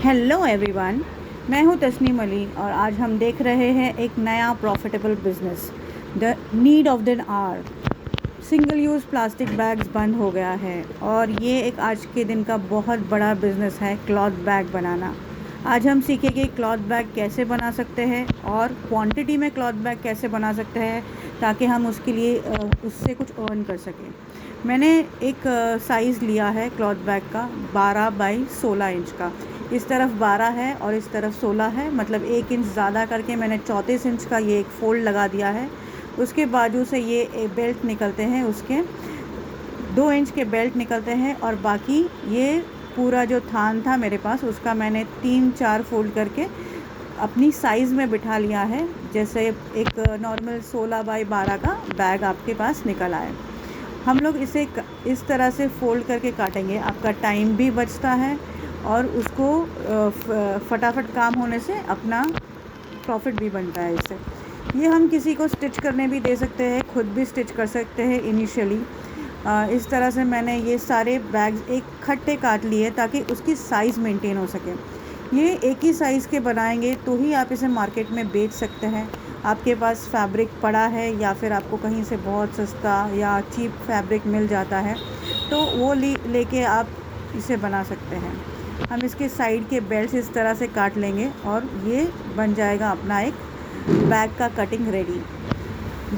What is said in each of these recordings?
Hello everyone, मैं हूं तस्नीम अली और आज हम देख रहे हैं एक नया profitable business, the need of the hour. Single use plastic bags बंद हो गया है और ये एक आज के दिन का बहुत बड़ा बिजनेस है, क्लॉथ बैग बनाना। आज हम सीखेंगे क्लॉथ बैग कैसे बना सकते हैं और क्वांटिटी में क्लॉथ बैग कैसे बना सकते हैं ताकि हम उसके लिए उससे कुछ अर्न कर सकें। मैंने एक साइज़ लिया है क्लॉथ बैग का 12 बाई 16 इंच का। इस तरफ 12 है और इस तरफ 16 है, मतलब 1 इंच ज़्यादा करके मैंने 34 इंच का ये एक फ़ोल्ड लगा दिया है। उसके बाजू से ये बेल्ट निकलते हैं, उसके 2 इंच के बेल्ट निकलते हैं और बाकी ये पूरा जो थान था मेरे पास उसका मैंने 3-4 फोल्ड करके अपनी साइज़ में बिठा लिया है, जैसे एक नॉर्मल 16 बाई 12 का बैग आपके पास निकल आए। हम लोग इसे इस तरह से फ़ोल्ड करके काटेंगे, आपका टाइम भी बचता है और उसको फटाफट काम होने से अपना प्रॉफिट भी बनता है इससे। ये हम किसी को स्टिच करने भी दे सकते हैं, खुद भी स्टिच कर सकते हैं इनिशियली। इस तरह से मैंने ये सारे बैग्स एक खट्टे काट लिए ताकि उसकी साइज़ मेंटेन हो सके। ये एक ही साइज़ के बनाएंगे तो ही आप इसे मार्केट में बेच सकते हैं। आपके पास फैब्रिक पड़ा है या फिर आपको कहीं से बहुत सस्ता या चीप फैब्रिक मिल जाता है तो वो लेके आप इसे बना सकते हैं। हम इसके साइड के बेल्ट इस तरह से काट लेंगे और ये बन जाएगा अपना एक बैग का कटिंग रेडी।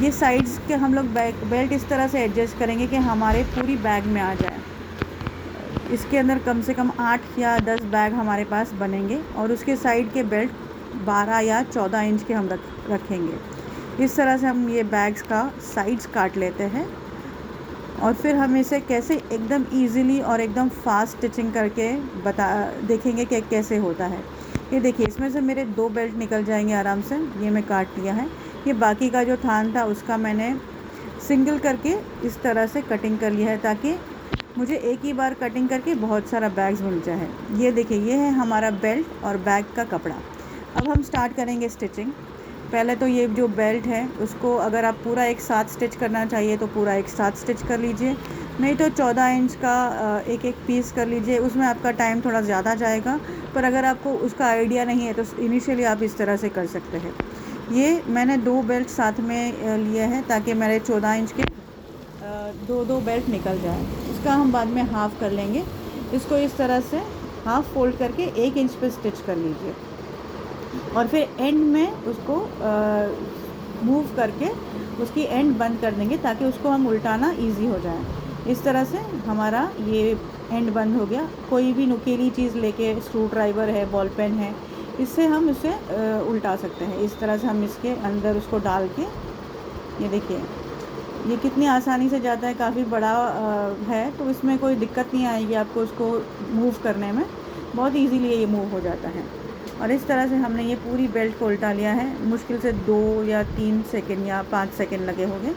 ये साइड्स के हम लोग बेल्ट इस तरह से एडजस्ट करेंगे कि हमारे पूरी बैग में आ जाए। इसके अंदर कम से कम 8 या 10 बैग हमारे पास बनेंगे और उसके साइड के बेल्ट 12 या 14 इंच के हम रखेंगे। इस तरह से हम ये बैग्स का साइड्स काट लेते हैं और फिर हम इसे कैसे एकदम इजीली और एकदम फास्ट स्टिचिंग करके देखेंगे कि कैसे होता है। ये देखिए, इसमें से मेरे 2 बेल्ट निकल जाएंगे आराम से। ये मैं काट लिया है। ये बाकी का जो थान था उसका मैंने सिंगल करके इस तरह से कटिंग कर लिया है ताकि मुझे एक ही बार कटिंग करके बहुत सारा बैग्स मिल जाए। ये देखिए, ये है हमारा बेल्ट और बैग का कपड़ा। अब हम स्टार्ट करेंगे स्टिचिंग। पहले तो ये जो बेल्ट है उसको अगर आप पूरा एक साथ स्टिच करना चाहिए तो पूरा एक साथ स्टिच कर लीजिए, नहीं तो 14 इंच का एक एक पीस कर लीजिए। उसमें आपका टाइम थोड़ा ज़्यादा जाएगा, पर अगर आपको उसका आइडिया नहीं है तो इनिशियली आप इस तरह से कर सकते हैं। ये मैंने 2 बेल्ट साथ में लिए हैं ताकि मेरे 14 इंच के 2-2 बेल्ट निकल जाए। इसका हम बाद में हाफ़ कर लेंगे। इसको इस तरह से हाफ़ फोल्ड करके 1 इंच पे स्टिच कर लीजिए और फिर एंड में उसको मूव करके उसकी एंड बंद कर देंगे ताकि उसको हम उल्टाना इजी हो जाए। इस तरह से हमारा ये एंड बंद हो गया। कोई भी नुकीली चीज़ लेके, स्क्रू ड्राइवर है, बॉल पेन है, इससे हम उसे उल्टा सकते हैं। इस तरह से हम इसके अंदर उसको डाल के, ये देखिए ये कितनी आसानी से जाता है। काफ़ी बड़ा है तो इसमें कोई दिक्कत नहीं आएगी आपको उसको मूव करने में, बहुत इजीली ये मूव हो जाता है। और इस तरह से हमने ये पूरी बेल्ट को उल्टा लिया है। मुश्किल से 2 या 3 सेकंड या 5 सेकंड लगे होंगे।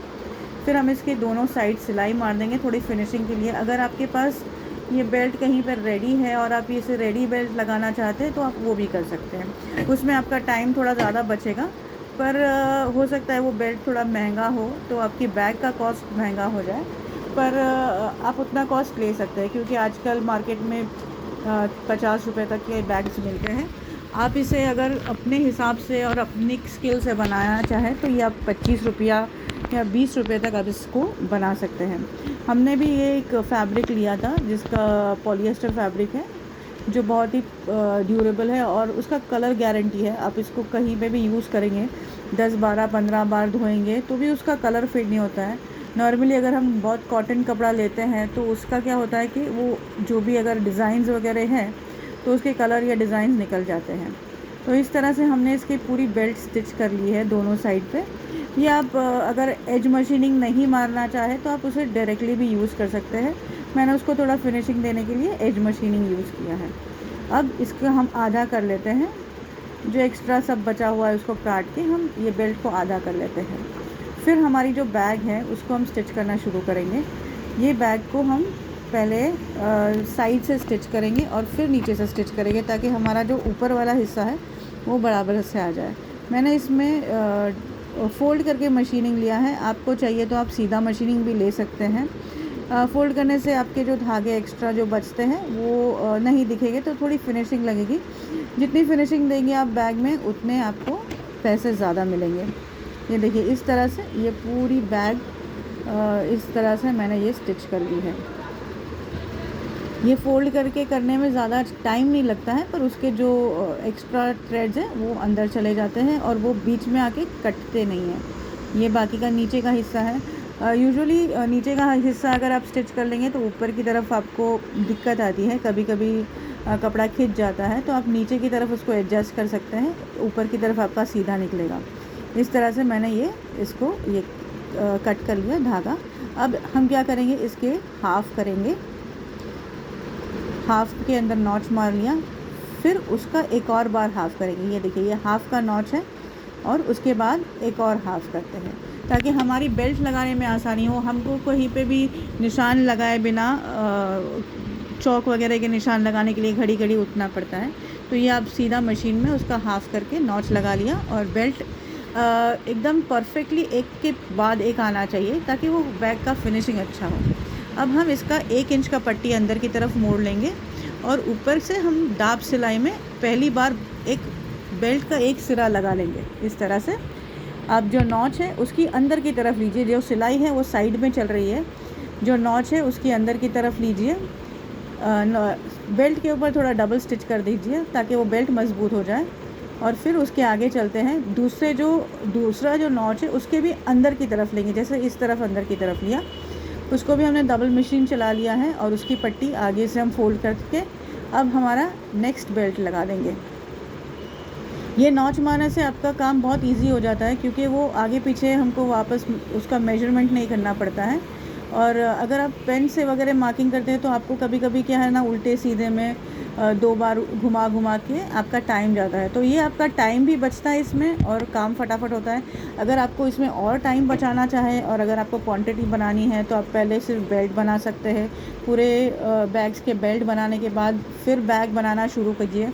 फिर हम इसके दोनों साइड सिलाई मार देंगे थोड़ी फिनिशिंग के लिए। अगर आपके पास ये बेल्ट कहीं पर रेडी है और आप इसे रेडी बेल्ट लगाना चाहते हैं तो आप वो भी कर सकते हैं। उसमें आपका टाइम थोड़ा ज़्यादा बचेगा, पर हो सकता है वो बेल्ट थोड़ा महंगा हो तो आपकी बैग का कॉस्ट महंगा हो जाए, पर आप उतना कॉस्ट ले सकते हैं क्योंकि आजकल मार्केट में 50 रुपये तक के बैग्स मिलते हैं। आप इसे अगर अपने हिसाब से और अपनी स्किल से बनाना चाहें तो ये आप 25 रुपया या 20 रुपये तक आप इसको बना सकते हैं। हमने भी ये एक फैब्रिक लिया था जिसका पॉलिएस्टर फैब्रिक है, जो बहुत ही ड्यूरेबल है और उसका कलर गारंटी है। आप इसको कहीं पे भी यूज़ करेंगे, 10, 12, 15 बार धोएंगे तो भी उसका कलर फेड नहीं होता है। नॉर्मली अगर हम बहुत कॉटन कपड़ा लेते हैं तो उसका क्या होता है कि वो जो भी अगर डिज़ाइंस वगैरह हैं तो उसके कलर या डिज़ाइंस निकल जाते हैं। तो इस तरह से हमने इसकी पूरी बेल्ट स्टिच कर ली है दोनों साइड पे। ये आप अगर एज मशीनिंग नहीं मारना चाहे तो आप उसे डायरेक्टली भी यूज़ कर सकते हैं। मैंने उसको थोड़ा फिनिशिंग देने के लिए एज मशीनिंग यूज़ किया है। अब इसको हम आधा कर लेते हैं, जो एक्स्ट्रा सब बचा हुआ है उसको काट के हम ये बेल्ट को आधा कर लेते हैं। फिर हमारी जो बैग है उसको हम स्टिच करना शुरू करेंगे। ये बैग को हम पहले साइड से स्टिच करेंगे और फिर नीचे से स्टिच करेंगे ताकि हमारा जो ऊपर वाला हिस्सा है वो बराबर से आ जाए। मैंने इसमें फ़ोल्ड करके मशीनिंग लिया है। आपको चाहिए तो आप सीधा मशीनिंग भी ले सकते हैं। फ़ोल्ड करने से आपके जो धागे एक्स्ट्रा जो बचते हैं वो नहीं दिखेंगे, तो थोड़ी फिनिशिंग लगेगी। जितनी फिनिशिंग देंगे आप बैग में उतने आपको पैसे ज़्यादा मिलेंगे। ये देखिए इस तरह से ये पूरी बैग इस तरह से मैंने ये स्टिच कर ली है। ये फ़ोल्ड करके करने में ज़्यादा टाइम नहीं लगता है, पर उसके जो एक्स्ट्रा थ्रेड्स हैं वो अंदर चले जाते हैं और वो बीच में आके कटते नहीं हैं। ये बाकी का नीचे का हिस्सा है। यूजुअली नीचे का हिस्सा अगर आप स्टिच कर लेंगे तो ऊपर की तरफ आपको दिक्कत आती है, कभी कभी कपड़ा खिंच जाता है, तो आप नीचे की तरफ उसको एडजस्ट कर सकते हैं, ऊपर की तरफ आपका सीधा निकलेगा। इस तरह से मैंने इसको कट कर लिया धागा। अब हम क्या करेंगे, इसके हाफ़ करेंगे, हाफ़ के अंदर नॉच मार लिया, फिर उसका एक और बार हाफ़ करेंगे। ये देखिए ये हाफ़ का नॉच है और उसके बाद एक और हाफ़ करते हैं ताकि हमारी बेल्ट लगाने में आसानी हो। हमको कहीं पे भी निशान लगाए बिना चौक वगैरह के निशान लगाने के लिए घड़ी घड़ी उठना पड़ता है, तो ये आप सीधा मशीन में उसका हाफ़ करके नॉच लगा लिया और बेल्ट एकदम परफेक्टली एक के बाद एक आना चाहिए ताकि वो बैग का फिनिशिंग अच्छा हो। अब हम इसका 1 इंच का पट्टी अंदर की तरफ मोड़ लेंगे और ऊपर से हम दाब सिलाई में पहली बार एक बेल्ट का एक सिरा लगा लेंगे इस तरह से। अब जो नॉच है उसकी अंदर की तरफ लीजिए, जो सिलाई है वो साइड में चल रही है, जो नॉच है उसकी अंदर की तरफ लीजिए, बेल्ट के ऊपर थोड़ा डबल स्टिच कर दीजिए ताकि वो बेल्ट मजबूत हो जाए। और फिर उसके आगे चलते हैं, दूसरा जो नॉच है उसके भी अंदर की तरफ लेंगे, जैसे इस तरफ अंदर की तरफ लिया, उसको भी हमने डबल मशीन चला लिया है और उसकी पट्टी आगे से हम फोल्ड करके अब हमारा नेक्स्ट बेल्ट लगा देंगे। ये नॉच मारने से आपका काम बहुत इजी हो जाता है क्योंकि वो आगे पीछे हमको वापस उसका मेजरमेंट नहीं करना पड़ता है। और अगर आप पेन से वगैरह मार्किंग करते हैं तो आपको कभी कभी क्या है ना, उल्टे सीधे में 2 बार घुमा घुमा के आपका टाइम जाता है, तो ये आपका टाइम भी बचता है इसमें और काम फटाफट होता है। अगर आपको इसमें और टाइम बचाना चाहे और अगर आपको क्वांटिटी बनानी है तो आप पहले सिर्फ बेल्ट बना सकते हैं। पूरे बैग्स के बेल्ट बनाने के बाद फिर बैग बनाना शुरू कीजिए,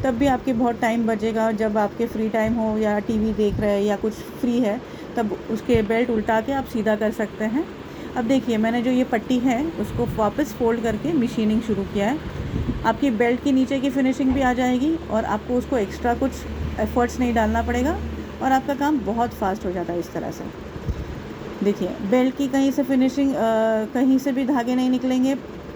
तब भी आपके बहुत टाइम बचेगा। जब आपके फ्री टाइम हो या टीवी देख रहे हैं या कुछ फ्री है, तब उसके बेल्ट उल्टा के आप सीधा कर सकते हैं। अब देखिए मैंने जो ये पट्टी है उसको वापस फोल्ड करके मशीनिंग शुरू किया है। आपकी बेल्ट की नीचे की फिनिशिंग भी आ जाएगी और आपको उसको एक्स्ट्रा कुछ एफर्ट्स नहीं डालना पड़ेगा और आपका काम बहुत फास्ट हो जाता है इस तरह से। देखिए बेल्ट की कहीं से फिनिशिंग कहीं से भी धागे नहीं निकलेंगे,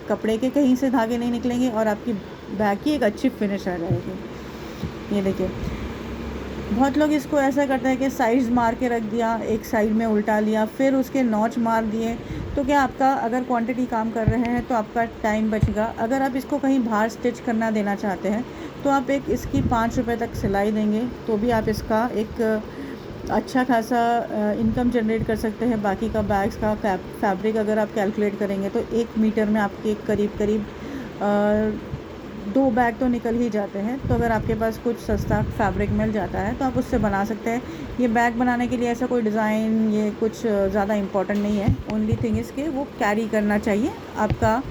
कपड़े के कहीं से धागे नहीं निकलेंगे और आपकी बैग की एक अच्छी फिनिश आ जाएगी। ये देखिए बहुत लोग इसको ऐसा करते हैं कि साइड्स मार के रख दिया, एक साइड में उल्टा लिया, फिर उसके नॉच मार दिए, तो क्या आपका अगर क्वांटिटी काम कर रहे हैं तो आपका टाइम बचेगा। अगर आप इसको कहीं बाहर स्टिच करना देना चाहते हैं तो आप इसकी 5 रुपये तक सिलाई देंगे तो भी आप इसका एक अच्छा खासा इनकम जनरेट कर सकते हैं। बाकी का बैग्स का फैब्रिक अगर आप कैलकुलेट करेंगे तो 1 मीटर में आपके करीब 2 बैग तो निकल ही जाते हैं। तो अगर आपके पास कुछ सस्ता फैब्रिक मिल जाता है तो आप उससे बना सकते हैं। ये बैग बनाने के लिए ऐसा कोई डिज़ाइन ये कुछ ज़्यादा इम्पोर्टेंट नहीं है, ओनली थिंग इज़ के वो कैरी करना चाहिए आपका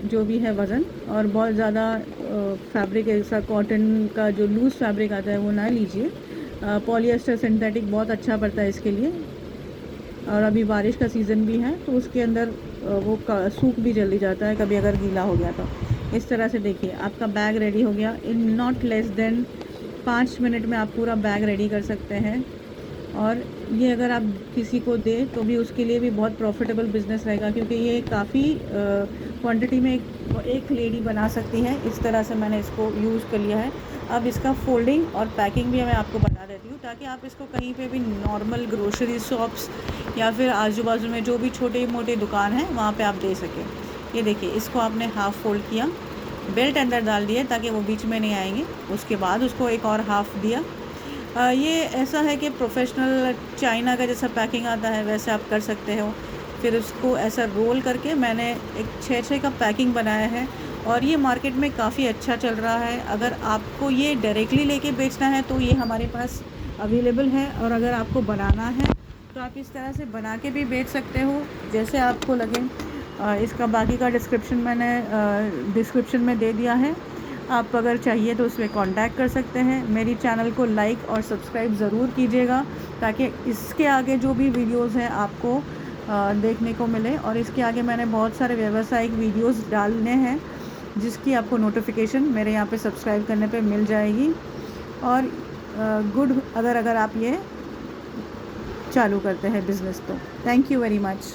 जो भी है वज़न। और बहुत ज़्यादा फैब्रिक ऐसा कॉटन का जो लूज़ फैब्रिक आता है वो ना लीजिए। पॉलिएस्टर सिंथेटिक बहुत अच्छा पड़ता है इसके लिए, और अभी बारिश का सीज़न भी है तो उसके अंदर वो सूख भी जल्दी जाता है कभी अगर गीला हो गया तो। इस तरह से देखिए आपका बैग रेडी हो गया। In not less than 5 minute में आप पूरा बैग रेडी कर सकते हैं। और ये अगर आप किसी को दें तो भी उसके लिए भी बहुत प्रॉफिटेबल बिज़नेस रहेगा क्योंकि ये काफ़ी क्वांटिटी में एक लेडी बना सकती है। इस तरह से मैंने इसको यूज़ कर लिया है। अब इसका फोल्डिंग और पैकिंग भी मैं आपको बता देती हूँ ताकि आप इसको कहीं पे भी नॉर्मल ग्रोसरी शॉप्स या फिर आजू बाजू में जो भी छोटे मोटे दुकान हैं वहाँ पे आप दे सकें। ये देखिए इसको आपने हाफ़ फोल्ड किया, बेल्ट अंदर डाल दिए ताकि वो बीच में नहीं आएंगे, उसके बाद उसको एक और हाफ़ दिया। ये ऐसा है कि प्रोफेशनल चाइना का जैसा पैकिंग आता है वैसे आप कर सकते हो। फिर उसको ऐसा रोल करके मैंने एक 6-6 का पैकिंग बनाया है और ये मार्केट में काफ़ी अच्छा चल रहा है। अगर आपको ये डायरेक्टली लेके बेचना है तो ये हमारे पास अवेलेबल है, और अगर आपको बनाना है तो आप इस तरह से बना के भी बेच सकते हो जैसे आपको लगे। इसका बाकी का डिस्क्रिप्शन में दे दिया है, आप अगर चाहिए तो उसमें कांटेक्ट कर सकते हैं। मेरी चैनल को लाइक और सब्सक्राइब ज़रूर कीजिएगा ताकि इसके आगे जो भी वीडियोस हैं आपको देखने को मिले। और इसके आगे मैंने बहुत सारे व्यावसायिक वीडियोस डालने हैं जिसकी आपको नोटिफिकेशन मेरे यहाँ पे सब्सक्राइब करने पे मिल जाएगी। और गुड अगर आप ये चालू करते हैं बिज़नेस तो। Thank you very much.